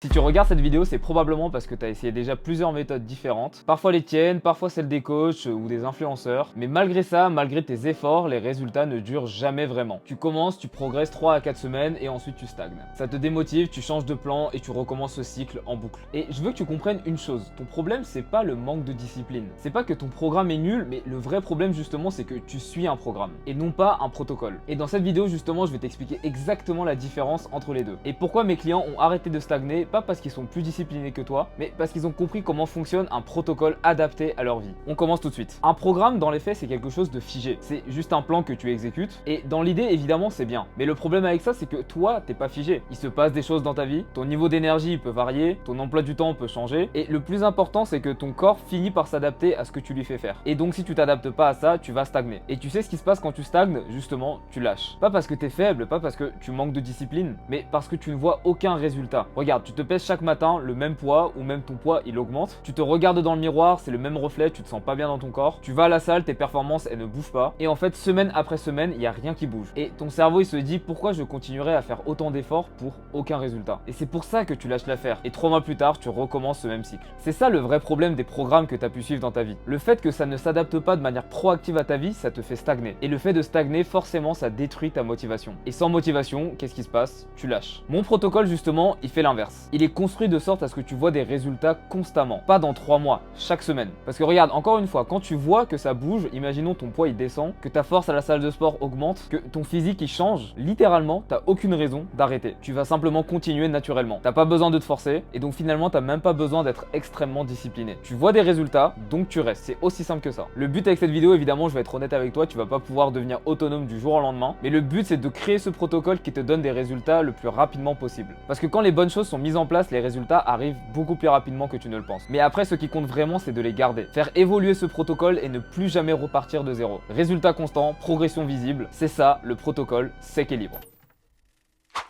Si tu regardes cette vidéo, c'est probablement parce que tu as essayé déjà plusieurs méthodes différentes, parfois les tiennes, parfois celles des coachs ou des influenceurs, mais malgré ça, malgré tes efforts, les résultats ne durent jamais vraiment. Tu commences, tu progresses 3 à 4 semaines et ensuite tu stagnes. Ça te démotive, tu changes de plan et tu recommences ce cycle en boucle. Et je veux que tu comprennes une chose, ton problème c'est pas le manque de discipline, c'est pas que ton programme est nul, mais le vrai problème justement c'est que tu suis un programme et non pas un protocole. Et dans cette vidéo justement, je vais t'expliquer exactement la différence entre les deux. Et pourquoi mes clients ont arrêté de stagner, pas parce qu'ils sont plus disciplinés que toi, mais parce qu'ils ont compris comment fonctionne un protocole adapté à leur vie. On commence tout de suite. Un programme, dans les faits, c'est quelque chose de figé. C'est juste un plan que tu exécutes, et dans l'idée, évidemment, c'est bien. Mais le problème avec ça, c'est que toi, t'es pas figé. Il se passe des choses dans ta vie, ton niveau d'énergie peut varier, ton emploi du temps peut changer, et le plus important, c'est que ton corps finit par s'adapter à ce que tu lui fais faire. Et donc, si tu t'adaptes pas à ça, tu vas stagner. Et tu sais ce qui se passe quand tu stagnes, justement, tu lâches. Pas parce que t'es faible, pas parce que tu manques de discipline, mais parce que tu ne vois aucun résultat. Regarde, tu te pèses chaque matin le même poids ou même ton poids il augmente. Tu te regardes dans le miroir, c'est le même reflet, tu te sens pas bien dans ton corps. Tu vas à la salle, tes performances elles ne bougent pas. Et en fait, semaine après semaine, il y a rien qui bouge. Et ton cerveau il se dit pourquoi je continuerai à faire autant d'efforts pour aucun résultat. Et c'est pour ça que tu lâches l'affaire. Et 3 mois plus tard, tu recommences ce même cycle. C'est ça le vrai problème des programmes que tu as pu suivre dans ta vie. Le fait que ça ne s'adapte pas de manière proactive à ta vie, ça te fait stagner. Et le fait de stagner, forcément, ça détruit ta motivation. Et sans motivation, qu'est-ce qui se passe? Tu lâches. Mon protocole justement, il fait l'inverse. Il est construit de sorte à ce que tu vois des résultats constamment, pas dans 3 mois, chaque semaine. Parce que regarde, encore une fois, quand tu vois que ça bouge, imaginons ton poids il descend, que ta force à la salle de sport augmente, que ton physique il change, littéralement, t'as aucune raison d'arrêter. Tu vas simplement continuer naturellement. T'as pas besoin de te forcer, et donc finalement t'as même pas besoin d'être extrêmement discipliné. Tu vois des résultats, donc tu restes. C'est aussi simple que ça. Le but avec cette vidéo, évidemment, je vais être honnête avec toi, tu vas pas pouvoir devenir autonome du jour au lendemain, mais le but c'est de créer ce protocole qui te donne des résultats le plus rapidement possible. Parce que quand les bonnes choses sont mises en place, les résultats arrivent beaucoup plus rapidement que tu ne le penses. Mais après, ce qui compte vraiment, c'est de les garder. Faire évoluer ce protocole et ne plus jamais repartir de zéro. Résultat constant, progression visible, c'est ça le protocole sec et libre.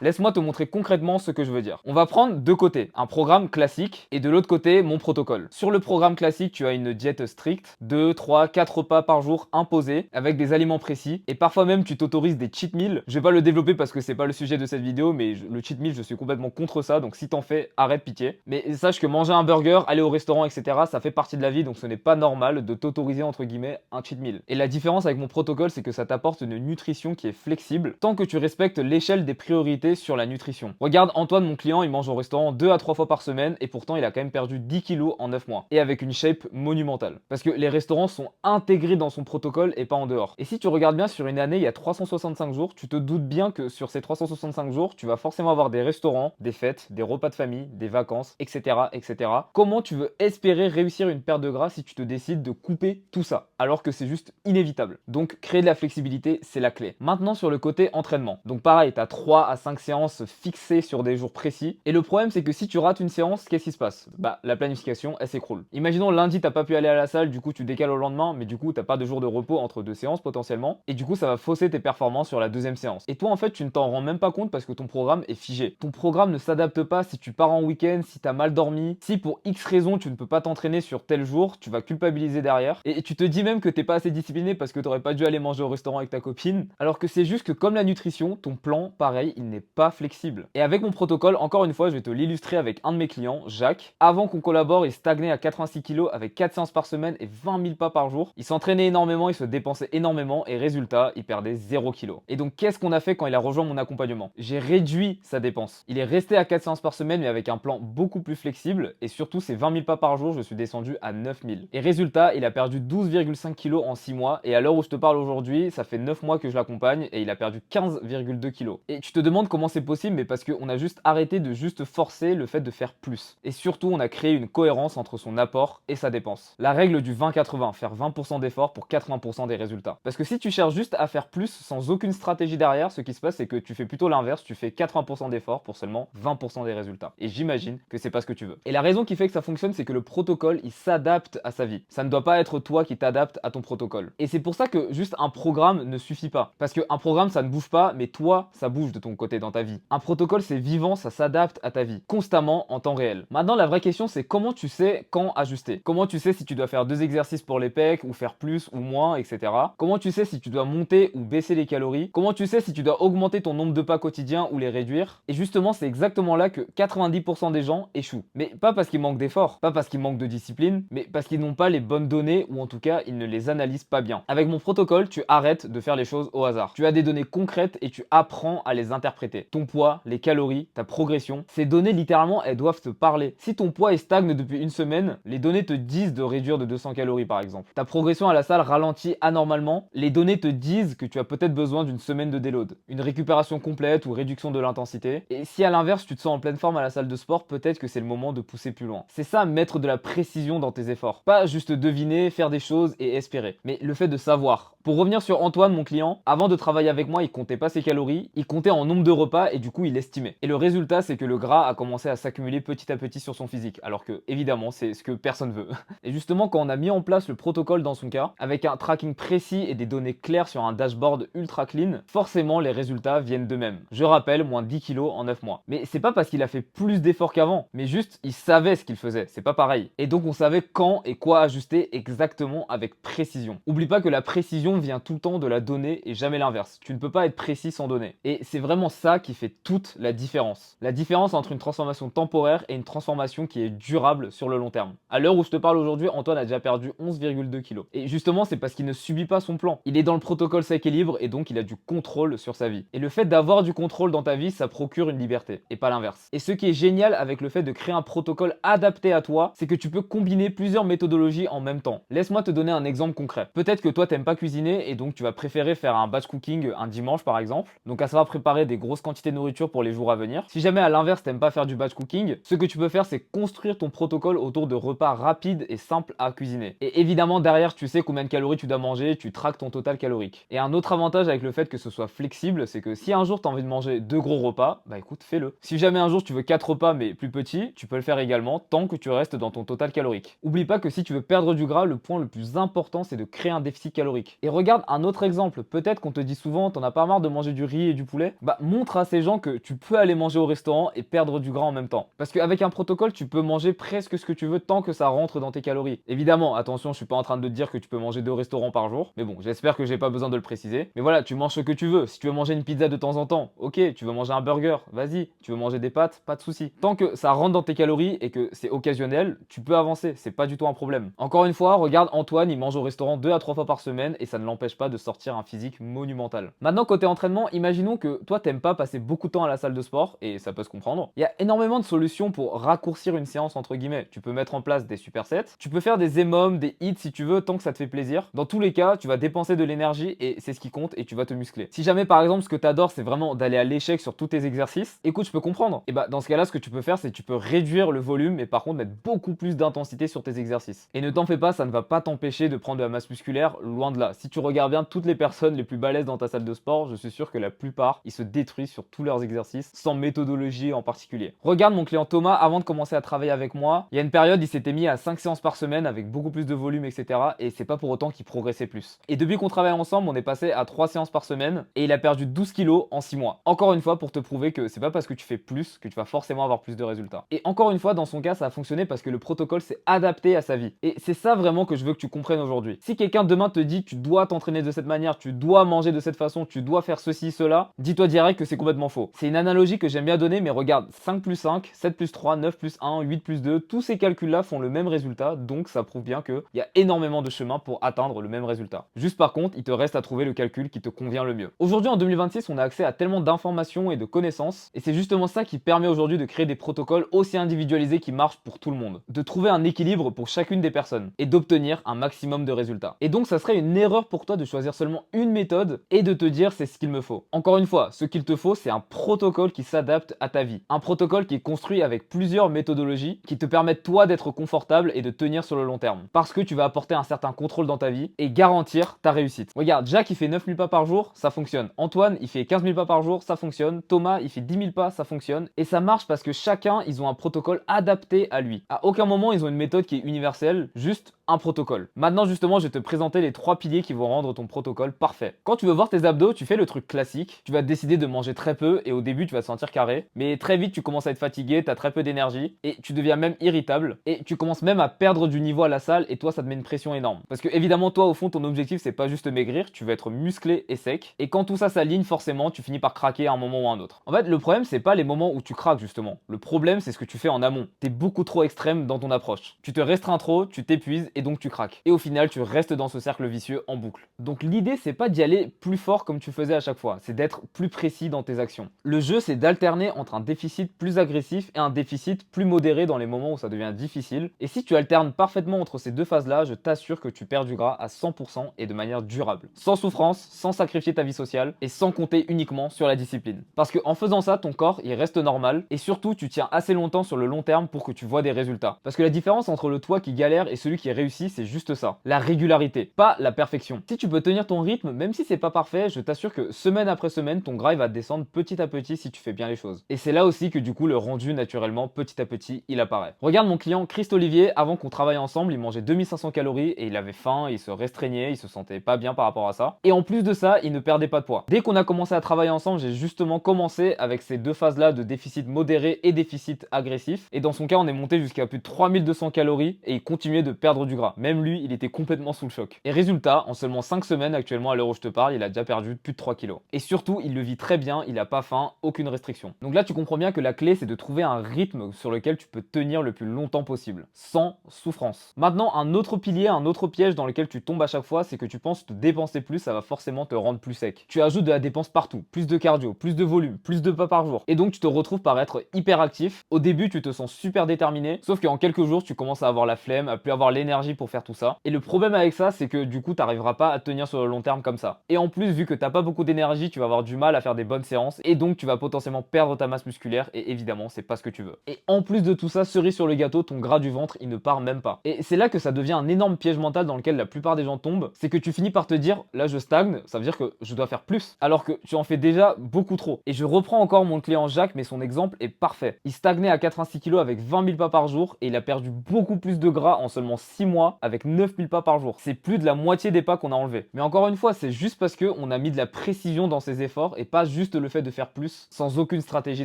Laisse-moi te montrer concrètement ce que je veux dire. On va prendre deux côtés, un programme classique et de l'autre côté mon protocole. Sur le programme classique, tu as une diète stricte, 2, 3, 4 repas par jour imposés avec des aliments précis et parfois même tu t'autorises des cheat meals. Je vais pas le développer parce que c'est pas le sujet de cette vidéo, mais le cheat meal, je suis complètement contre ça, donc si t'en fais, arrête pitié. Mais sache que manger un burger, aller au restaurant, etc., ça fait partie de la vie, donc ce n'est pas normal de t'autoriser entre guillemets un cheat meal. Et la différence avec mon protocole, c'est que ça t'apporte une nutrition qui est flexible tant que tu respectes l'échelle des priorités sur la nutrition. Regarde Antoine, mon client, il mange au restaurant 2 à 3 fois par semaine et pourtant il a quand même perdu 10 kilos en 9 mois et avec une shape monumentale. Parce que les restaurants sont intégrés dans son protocole et pas en dehors. Et si tu regardes bien sur une année, il y a 365 jours, tu te doutes bien que sur ces 365 jours, tu vas forcément avoir des restaurants, des fêtes, des repas de famille, des vacances, etc., etc. Comment tu veux espérer réussir une perte de gras si tu te décides de couper tout ça alors que c'est juste inévitable? Donc créer de la flexibilité, c'est la clé. Maintenant sur le côté entraînement. Donc pareil, tu as 3 à 5 séances fixées sur des jours précis. Et le problème, c'est que si tu rates une séance, qu'est-ce qui se passe? Bah, la planification, elle s'écroule. Imaginons lundi, t'as pas pu aller à la salle, du coup, tu décales au lendemain, mais du coup, t'as pas de jour de repos entre deux séances potentiellement. Et du coup, ça va fausser tes performances sur la deuxième séance. Et toi, en fait, tu ne t'en rends même pas compte parce que ton programme est figé. Ton programme ne s'adapte pas si tu pars en week-end, si t'as mal dormi, si pour X raison tu ne peux pas t'entraîner sur tel jour, tu vas culpabiliser derrière. Et tu te dis même que t'es pas assez discipliné parce que t'aurais pas dû aller manger au restaurant avec ta copine. Alors que c'est juste que comme la nutrition, ton plan, pareil, il n'est pas flexible. Et avec mon protocole, encore une fois, je vais te l'illustrer avec un de mes clients, Jacques. Avant qu'on collabore, il stagnait à 86 kg avec 4 séances par semaine et 20 000 pas par jour. Il s'entraînait énormément, il se dépensait énormément et résultat, il perdait 0 kg. Et donc, qu'est-ce qu'on a fait quand il a rejoint mon accompagnement? J'ai réduit sa dépense. Il est resté à 4 séances par semaine, mais avec un plan beaucoup plus flexible. Et surtout, ces 20 000 pas par jour, je suis descendu à 9 000. Et résultat, il a perdu 12,5 kg en 6 mois. Et à l'heure où je te parle aujourd'hui, ça fait 9 mois que je l'accompagne et il a perdu 15,2 kg. Et tu te demandes comment c'est possible, mais parce qu'on a juste arrêté de juste forcer le fait de faire plus. Et surtout, on a créé une cohérence entre son apport et sa dépense. La règle du 20-80, faire 20% d'efforts pour 80% des résultats. Parce que si tu cherches juste à faire plus sans aucune stratégie derrière, ce qui se passe, c'est que tu fais plutôt l'inverse, tu fais 80% d'efforts pour seulement 20% des résultats. Et j'imagine que c'est pas ce que tu veux. Et la raison qui fait que ça fonctionne, c'est que le protocole, il s'adapte à sa vie. Ça ne doit pas être toi qui t'adapte à ton protocole. Et c'est pour ça que juste un programme ne suffit pas. Parce qu'un programme, ça ne bouge pas, mais toi, ça bouge de ton côté. côté dans ta vie. Un protocole, c'est vivant, ça s'adapte à ta vie, constamment en temps réel. Maintenant, la vraie question, c'est comment tu sais quand ajuster. Comment tu sais si tu dois faire 2 exercices pour les pecs, ou faire plus ou moins, etc. Comment tu sais si tu dois monter ou baisser les calories. Comment tu sais si tu dois augmenter ton nombre de pas quotidiens ou les réduire. Et justement, c'est exactement là que 90% des gens échouent. Mais pas parce qu'ils manquent d'efforts, pas parce qu'ils manquent de discipline, mais parce qu'ils n'ont pas les bonnes données, ou en tout cas, ils ne les analysent pas bien. Avec mon protocole, tu arrêtes de faire les choses au hasard. Tu as des données concrètes et tu apprends à les interpréter. Ton poids, les calories, ta progression, ces données littéralement, elles doivent te parler. Si ton poids est stagne depuis une semaine, les données te disent de réduire de 200 calories par exemple. Ta progression à la salle ralentit anormalement, les données te disent que tu as peut-être besoin d'une semaine de déload, une récupération complète ou réduction de l'intensité. Et si à l'inverse tu te sens en pleine forme à la salle de sport, peut-être que c'est le moment de pousser plus loin. C'est ça, mettre de la précision dans tes efforts. Pas juste deviner, faire des choses et espérer, mais le fait de savoir. Pour revenir sur Antoine, mon client, avant de travailler avec moi, il comptait pas ses calories, il comptait en nombre de repas et du coup il estimait. Et le résultat, c'est que le gras a commencé à s'accumuler petit à petit sur son physique, alors que évidemment c'est ce que personne veut. Et justement, quand on a mis en place le protocole dans son cas, avec un tracking précis et des données claires sur un dashboard ultra clean, forcément les résultats viennent d'eux-mêmes. Je rappelle, moins 10 kilos en 9 mois. Mais c'est pas parce qu'il a fait plus d'efforts qu'avant, mais juste il savait ce qu'il faisait, c'est pas pareil. Et donc on savait quand et quoi ajuster exactement avec précision. Oublie pas que la précision vient tout le temps de la donnée et jamais l'inverse. Tu ne peux pas être précis sans données. Et c'est vraiment ça qui fait toute la différence. La différence entre une transformation temporaire et une transformation qui est durable sur le long terme. À l'heure où je te parle aujourd'hui, Antoine a déjà perdu 11,2 kilos. Et justement, c'est parce qu'il ne subit pas son plan. Il est dans le protocole sec et libre et donc il a du contrôle sur sa vie. Et le fait d'avoir du contrôle dans ta vie, ça procure une liberté et pas l'inverse. Et ce qui est génial avec le fait de créer un protocole adapté à toi, c'est que tu peux combiner plusieurs méthodologies en même temps. Laisse-moi te donner un exemple concret. Peut-être que toi t'aimes pas cuisiner et donc tu vas préférer faire un batch cooking un dimanche par exemple. Donc à savoir préparer des grosses quantités de nourriture pour les jours à venir. Si jamais à l'inverse t'aimes pas faire du batch cooking, ce que tu peux faire c'est construire ton protocole autour de repas rapides et simples à cuisiner. Et évidemment derrière tu sais combien de calories tu dois manger, tu traques ton total calorique. Et un autre avantage avec le fait que ce soit flexible, c'est que si un jour tu as envie de manger 2 gros repas, bah écoute, fais-le. Si jamais un jour tu veux 4 repas mais plus petits, tu peux le faire également tant que tu restes dans ton total calorique. Oublie pas que si tu veux perdre du gras, le point le plus important c'est de créer un déficit calorique. Et regarde un autre exemple, peut-être qu'on te dit souvent t'en as pas marre de manger du riz et du poulet, bah montre à ces gens que tu peux aller manger au restaurant et perdre du gras en même temps. Parce qu'avec un protocole, tu peux manger presque ce que tu veux tant que ça rentre dans tes calories. Évidemment, attention, je suis pas en train de te dire que tu peux manger 2 restaurants par jour, mais bon, j'espère que j'ai pas besoin de le préciser. Mais voilà, tu manges ce que tu veux. Si tu veux manger une pizza de temps en temps, ok, tu veux manger un burger, vas-y. Tu veux manger des pâtes, pas de souci. Tant que ça rentre dans tes calories et que c'est occasionnel, tu peux avancer, c'est pas du tout un problème. Encore une fois, regarde Antoine, il mange au restaurant 2 à 3 fois par semaine et ça ne l'empêche pas de sortir un physique monumental. Maintenant, côté entraînement, imaginons que toi t'aimes pas passer beaucoup de temps à la salle de sport, et ça peut se comprendre. Il y a énormément de solutions pour raccourcir une séance entre guillemets. Tu peux mettre en place des supersets, tu peux faire des EMOM, des hits si tu veux, tant que ça te fait plaisir. Dans tous les cas, tu vas dépenser de l'énergie et c'est ce qui compte et tu vas te muscler. Si jamais par exemple ce que tu adores c'est vraiment d'aller à l'échec sur tous tes exercices, écoute, je peux comprendre. Et bah dans ce cas-là, ce que tu peux faire c'est que tu peux réduire le volume mais par contre mettre beaucoup plus d'intensité sur tes exercices. Et ne t'en fais pas, ça ne va pas t'empêcher de prendre de la masse musculaire, loin de là. Si tu regardes bien toutes les personnes les plus balèzes dans ta salle de sport, je suis sûr que la plupart ils se détruisent sur tous leurs exercices sans méthodologie en particulier. Regarde mon client Thomas, avant de commencer à travailler avec moi, il y a une période, il s'était mis à 5 séances par semaine avec beaucoup plus de volume, etc. Et c'est pas pour autant qu'il progressait plus. Et depuis qu'on travaille ensemble, on est passé à 3 séances par semaine et il a perdu 12 kilos en 6 mois. Encore une fois, pour te prouver que c'est pas parce que tu fais plus que tu vas forcément avoir plus de résultats. Et encore une fois, dans son cas, ça a fonctionné parce que le protocole s'est adapté à sa vie. Et c'est ça vraiment que je veux que tu comprennes aujourd'hui. Si quelqu'un demain te dit tu dois t'entraîner de cette manière, tu dois manger de cette façon, tu dois faire ceci, cela, dis-toi direct que c'est complètement faux. C'est une analogie que j'aime bien donner, mais regarde, 5 plus 5, 7 plus 3, 9 plus 1, 8 plus 2, tous ces calculs-là font le même résultat, donc ça prouve bien qu'il y a énormément de chemin pour atteindre le même résultat. Juste par contre, il te reste à trouver le calcul qui te convient le mieux. Aujourd'hui, en 2026, on a accès à tellement d'informations et de connaissances, et c'est justement ça qui permet aujourd'hui de créer des protocoles aussi individualisés qui marchent pour tout le monde. De trouver un équilibre pour chacune des personnes, et d'obtenir un maximum de résultats. Et donc, ça serait une erreur pour toi de choisir seulement une méthode et de te dire c'est ce qu'il me faut. Encore une fois, ce qu'il te faut, c'est un protocole qui s'adapte à ta vie. Un protocole qui est construit avec plusieurs méthodologies qui te permettent toi d'être confortable et de tenir sur le long terme. Parce que tu vas apporter un certain contrôle dans ta vie et garantir ta réussite. Regarde, Jacques il fait 9 000 pas par jour, ça fonctionne. Antoine il fait 15 000 pas par jour, ça fonctionne. Thomas il fait 10 000 pas, ça fonctionne. Et ça marche parce que chacun, ils ont un protocole adapté à lui. À aucun moment ils ont une méthode qui est universelle, juste un protocole. Maintenant justement, je vais te présenter les 3 piliers qui vont vont rendre ton protocole parfait. Quand tu veux voir tes abdos, tu fais le truc classique, tu vas décider de manger très peu et au début tu vas te sentir carré, mais très vite tu commences à être fatigué, tu as très peu d'énergie et tu deviens même irritable et tu commences même à perdre du niveau à la salle et toi ça te met une pression énorme. Parce que évidemment toi au fond ton objectif c'est pas juste maigrir, tu veux être musclé et sec et quand tout ça s'aligne forcément tu finis par craquer à un moment ou à un autre. En fait le problème c'est pas les moments où tu craques justement, le problème c'est ce que tu fais en amont. T'es beaucoup trop extrême dans ton approche. Tu te restreins trop, tu t'épuises et donc tu craques. Et au final tu restes dans ce cercle vicieux en boucle. Donc l'idée c'est pas d'y aller plus fort comme tu faisais à chaque fois, c'est d'être plus précis dans tes actions. Le jeu c'est d'alterner entre un déficit plus agressif et un déficit plus modéré dans les moments où ça devient difficile. Et si tu alternes parfaitement entre ces deux phases-là, je t'assure que tu perds du gras à 100% et de manière durable. Sans souffrance, sans sacrifier ta vie sociale et sans compter uniquement sur la discipline. Parce que en faisant ça, ton corps il reste normal et surtout tu tiens assez longtemps sur le long terme pour que tu vois des résultats. Parce que la différence entre le toi qui galère et celui qui réussit, c'est juste ça. La régularité, pas la perfection. Si tu peux tenir ton rythme, même si c'est pas parfait, je t'assure que semaine après semaine, ton gras il va descendre petit à petit si tu fais bien les choses. Et c'est là aussi que du coup le rendu naturellement petit à petit il apparaît. Regarde mon client Christ Olivier, avant qu'on travaille ensemble, il mangeait 2500 calories et il avait faim, il se restreignait, il se sentait pas bien par rapport à ça. Et en plus de ça, il ne perdait pas de poids. Dès qu'on a commencé à travailler ensemble, j'ai justement commencé avec ces deux phases là de déficit modéré et déficit agressif. Et dans son cas, on est monté jusqu'à plus de 3200 calories et il continuait de perdre du gras. Même lui, il était complètement sous le choc. Et résultat, en seulement 5 semaines actuellement à l'heure où je te parle, il a déjà perdu plus de 3 kilos. Et surtout, il le vit très bien, il a pas faim, aucune restriction. Donc là, tu comprends bien que la clé, c'est de trouver un rythme sur lequel tu peux tenir le plus longtemps possible, sans souffrance. Maintenant, un autre pilier, un autre piège dans lequel tu tombes à chaque fois, c'est que tu penses te dépenser plus, ça va forcément te rendre plus sec. Tu ajoutes de la dépense partout, plus de cardio, plus de volume, plus de pas par jour. Et donc, tu te retrouves par être hyper actif. Au début, tu te sens super déterminé, sauf qu'en quelques jours, tu commences à avoir la flemme, à plus avoir l'énergie pour faire tout ça. Et le problème avec ça, c'est que du coup, tu n'arriveras pas à tenir sur le long terme comme ça. Et en plus, vu que t'as pas beaucoup d'énergie, tu vas avoir du mal à faire des bonnes séances et donc tu vas potentiellement perdre ta masse musculaire et évidemment, c'est pas ce que tu veux. Et en plus de tout ça, cerise sur le gâteau, ton gras du ventre, il ne part même pas. Et c'est là que ça devient un énorme piège mental dans lequel la plupart des gens tombent, c'est que tu finis par te dire, là je stagne, ça veut dire que je dois faire plus, alors que tu en fais déjà beaucoup trop. Et je reprends encore mon client Jacques, mais son exemple est parfait. Il stagnait à 86 kg avec 20 000 pas par jour et il a perdu beaucoup plus de gras en seulement 6 mois avec 9 000 pas par jour. C'est plus de la moitié des pas qu'on a enlevés. Mais encore une fois, c'est juste parce qu'on a mis de la précision dans ses efforts et pas juste le fait de faire plus sans aucune stratégie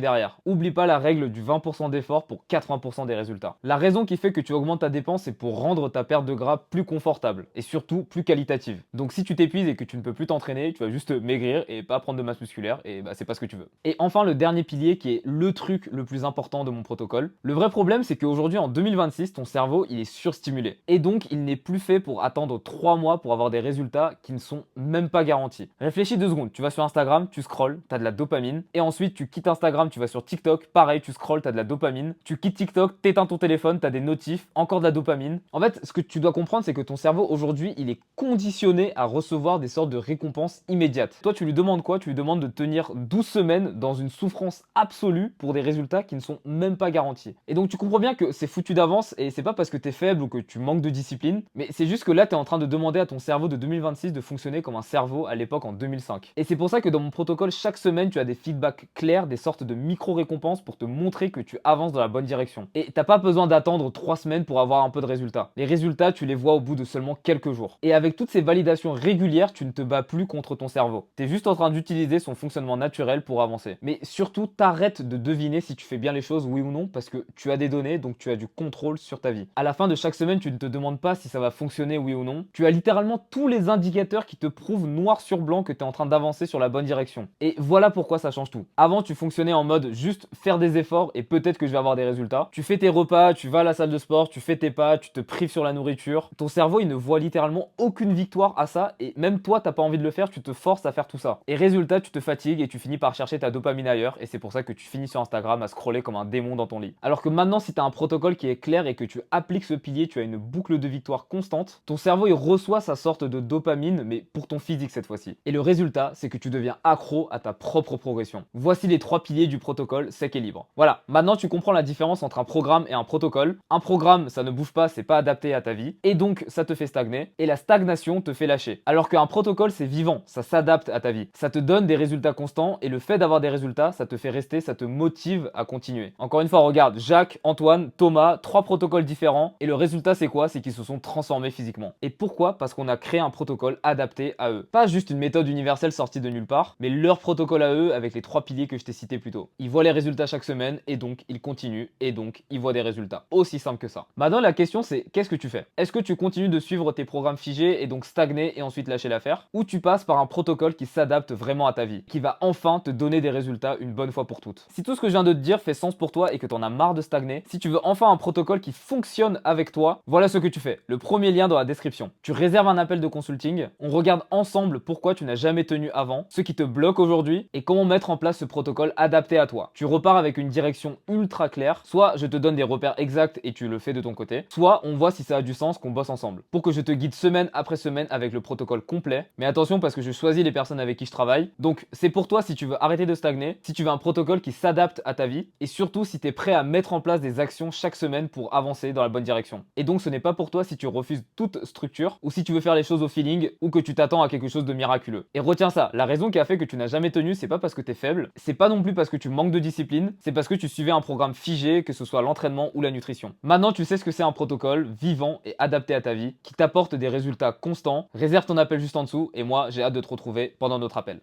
derrière. Oublie pas la règle du 20% d'effort pour 80% des résultats. La raison qui fait que tu augmentes ta dépense, c'est pour rendre ta perte de gras plus confortable et surtout plus qualitative. Donc si tu t'épuises et que tu ne peux plus t'entraîner, tu vas juste maigrir et pas prendre de masse musculaire et bah c'est pas ce que tu veux. Et enfin le dernier pilier qui est le truc le plus important de mon protocole. Le vrai problème c'est qu'aujourd'hui en 2026 ton cerveau il est surstimulé et donc il n'est plus fait pour attendre 3 mois pour avoir des résultats qui ne sont même pas garantis. Réfléchis 2 secondes, tu vas sur Instagram, tu scrolles, t'as de la dopamine et ensuite tu quittes Instagram, tu vas sur TikTok, pareil tu scrolles, t'as de la dopamine, tu quittes TikTok, t'éteins ton téléphone, t'as des notifs, encore de la dopamine. En fait ce que tu dois comprendre c'est que ton cerveau aujourd'hui il est conditionné à recevoir des sortes de récompenses immédiates. Toi tu lui demandes quoi? Tu lui demandes de tenir 12 semaines dans une souffrance absolue pour des résultats qui ne sont même pas garantis. Et donc tu comprends bien que c'est foutu d'avance et c'est pas parce que t'es faible ou que tu manques de discipline, mais c'est juste que là t'es en train de demander à ton cerveau de 2026 de fonctionner comme un cerveau à l'époque en 2005. Et c'est pour ça que dans mon protocole chaque semaine tu as des feedbacks clairs, des sortes de micro-récompenses pour te montrer que tu avances dans la bonne direction. Et t'as pas besoin d'attendre 3 semaines pour avoir un peu de résultats. Les résultats tu les vois au bout de seulement quelques jours. Et avec toutes ces validations régulières, tu ne te bats plus contre ton cerveau. T'es juste en train d'utiliser son fonctionnement naturel pour avancer. Mais surtout, t'arrêtes de deviner si tu fais bien les choses, oui ou non, parce que tu as des données, donc tu as du contrôle sur ta vie. À la fin de chaque semaine, tu ne te demandes pas si ça va fonctionner, oui ou non. Tu as littéralement tous les indicateurs qui te prouvent noir sur blanc que tu es en train d'avancer sur la bonne direction. Et voilà pourquoi ça change tout. Avant, tu fonctionnais en mode juste faire des efforts et peut-être que je vais avoir des résultats. Tu fais tes repas, tu vas à la salle de sport, tu fais tes pas, tu te prives sur la nourriture. Ton cerveau, il ne voit littéralement aucune victoire à ça et même toi, t'as pas envie de le faire, tu te forces à faire tout ça. Et résultat, tu te fatigues et tu finis par chercher ta dopamine ailleurs et c'est pour ça que tu finis sur Instagram à scroller comme un démon dans ton lit. Alors que maintenant, si tu as un protocole qui est clair et que tu appliques ce pilier, tu as une boucle de victoire constante, ton cerveau, il reçoit sa sorte de dopamine, mais pour ton physique cette fois-ci. Et le résultat, c'est que tu deviens accro à ta propre progression. Voici les 3 piliers du protocole sec et libre. Voilà, maintenant tu comprends la différence entre un programme et un protocole. Un programme, ça ne bouge pas, c'est pas adapté à ta vie, et donc ça te fait stagner, et la stagnation te fait lâcher. Alors qu'un protocole, c'est vivant, ça s'adapte à ta vie. Ça te donne des résultats constants, et le fait d'avoir des résultats, ça te fait rester, ça te motive à continuer. Encore une fois, regarde, Jacques, Antoine, Thomas, 3 protocoles différents, et le résultat c'est quoi? C'est qu'ils se sont transformés physiquement. Et pourquoi? Parce qu'on a créé un protocole adapté à eux. Pas juste une méthode universelle sortie de nulle part, mais leur protocole à eux avec les 3 piliers que je t'ai cités plus tôt. Ils voient les résultats chaque semaine et donc ils continuent et donc ils voient des résultats. Aussi simple que ça. Maintenant la question c'est qu'est-ce que tu fais? Est-ce que tu continues de suivre tes programmes figés et donc stagner et ensuite lâcher l'affaire? Ou tu passes par un protocole qui s'adapte vraiment à ta vie, qui va enfin te donner des résultats une bonne fois pour toutes? Si tout ce que je viens de te dire fait sens pour toi et que t'en as marre de stagner, si tu veux enfin un protocole qui fonctionne avec toi, voilà ce que tu fais. Le premier lien dans la description. Tu réserves un appel de consulting, on regarde ensemble pourquoi tu n'as jamais tenu avant, ce qui te bloque aujourd'hui et comment mettre en place ce protocole adapté à toi. Tu repars avec une direction ultra claire, soit je te donne des repères exacts et tu le fais de ton côté, soit on voit si ça a du sens qu'on bosse ensemble. Pour que je te guide semaine après semaine avec le protocole complet, mais attention parce que je choisis les personnes avec qui je travaille, donc c'est pour toi si tu veux arrêter de stagner, si tu veux un protocole qui s'adapte à ta vie et surtout si tu es prêt à mettre en place des actions chaque semaine pour avancer dans la bonne direction. Et donc ce n'est pas pour toi si tu refuses toute structure ou si tu veux faire les choses au feeling ou que tu t'attends à quelque chose de miraculeux. Et retiens ça, la raison qui a fait que tu n'as jamais tenu, c'est pas parce que tu es faible, c'est pas non plus parce que tu manques de discipline, c'est parce que tu suivais un programme figé, que ce soit l'entraînement ou la nutrition. Maintenant, tu sais ce que c'est un protocole vivant et adapté à ta vie qui t'apporte des résultats constants. Réserve ton appel juste en dessous et moi, j'ai hâte de te retrouver pendant notre appel.